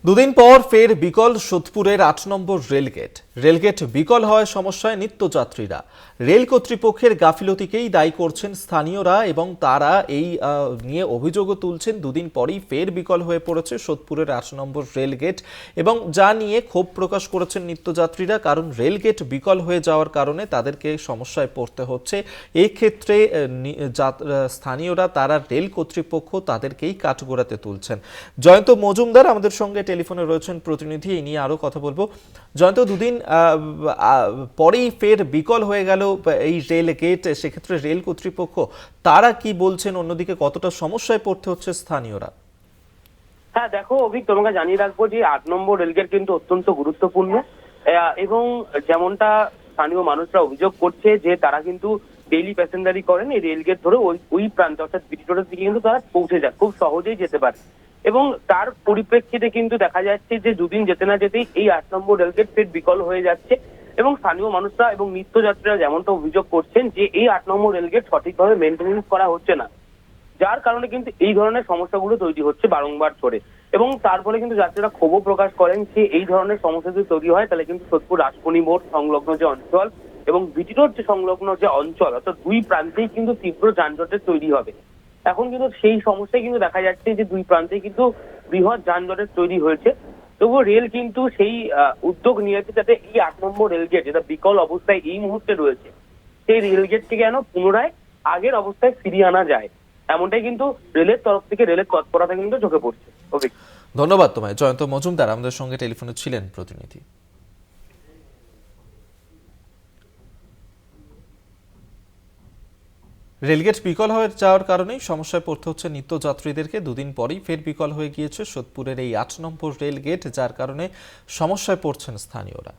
দুদিন পর ফের বিকল সোদপুরের ৮ নম্বর রেলগেট বিকল হওয়ায় সমস্যায় নিত্যযাত্রীরা। রেল কর্তৃপক্ষের গাফিলতিকেই দায়ী করছেন স্থানীয়রা এবং তারা এই নিয়ে অভিযোগও তুলছেন। দুদিন পরই ফের বিকল হয়ে পড়েছে সোদপুরের ৮ নম্বর রেলগেট এবং যা নিয়ে ক্ষোভ প্রকাশ করেছেন নিত্যযাত্রীরা, কারণ রেলগেট বিকল হয়ে যাওয়ার কারণে তাদেরকে সমস্যায় পড়তে হচ্ছে। এই ক্ষেত্রে স্থানীয়রা তারা রেল কর্তৃপক্ষ তাদেরকেই কাঠগড়াতে তুলছেন। জয়ন্ত মজুমদার আমাদের সঙ্গে টেলিফোনে রয়েছেন প্রতিনিধি, এই নিয়ে আরো কথা বলবো। জয়ন্ত, দুদিন পরেই ফের বিকল হয়ে গেল এই রেল গেট, সেক্ষেত্রে রেল কর্তৃপক্ষ তারা কি বলছেন, অন্যদিকে কতটা সমস্যায় পড়তে হচ্ছে স্থানীয়রা? হ্যাঁ দেখো অভিক, তোমাকে জানিয়ে রাখবো যে ৮ নম্বর রেলগেট কিন্তু অত্যন্ত গুরুত্বপূর্ণ এবং যেমনটা স্থানীয় মানুষরা অভিযোগ করছে যে তারা কিন্তু ডেইলি প্যাসেঞ্জারি করেন এই রেলগেট ধরে ওই প্রান্তে অর্থাৎ বিটি রোডের দিকে কিন্তু তারা পৌঁছে যায়, খুব সহজেই যেতে পারে। এবং তার পরিপ্রেক্ষিতে কিন্তু দেখা যাচ্ছে যে দুদিন যেতে না যেতেই এই ৮ নম্বর রেলগেট ফের বিকল হয়ে যাচ্ছে এবং স্থানীয় মানুষরা এবং নিত্যযাত্রীরা যেমনটা অভিযোগ করছেন যে এই ৮ নম্বর রেলগেট সঠিকভাবে মেনটেনেন্স করা হচ্ছে না, যার কারণে কিন্তু এই ধরনের সমস্যাগুলো তৈরি হচ্ছে বারংবার করে। এবং তার ফলে কিন্তু যাত্রীরা ক্ষোভও প্রকাশ করেন যে এই ধরনের সমস্যা যদি তৈরি হয় তাহলে কিন্তু সোদপুর রাজপনি মোড় সংলগ্ন যে অঞ্চল এবং বিটি রোড যে সংলগ্ন যে অঞ্চল অর্থাৎ দুই প্রান্তেই কিন্তু তীব্র যানজটের তৈরি হবে। এখন কিন্তু সেই সমস্যায় কিন্তু দেখা যাচ্ছে যে দুই প্রান্তেই কিন্তু বৃহৎ যানজটের তৈরি হয়েছে। তবুও রেল কিন্তু সেই উদ্যোগ নিয়েছে যাতে এই ৮ নম্বর রেলগেট যেটা বিকল অবস্থায় এই মুহূর্তে রয়েছে সেই রেলগেটকে যেন পুনরায় আগের অবস্থায় ফিরিয়ে আনা যায়, এমনটাই কিন্তু রেলের তরফ থেকে রেলের তৎপরতা কিন্তু চোখে পড়ছে। ধন্যবাদ তোমায়। জয়ন্ত মজুমদার আমাদের সঙ্গে টেলিফোনে ছিলেন প্রতিনিধি। রেলগেট বিকল হয়ে যাওয়ার কারণেই সমস্যায় পড়তে হচ্ছে নিত্যযাত্রীদেরকে। দুদিন পরেই ফের বিকল হয়ে গিয়েছে সোদপুরের এই ৮ নম্বর রেলগেট, যার কারণে সমস্যায় পড়ছেন স্থানীয়রা।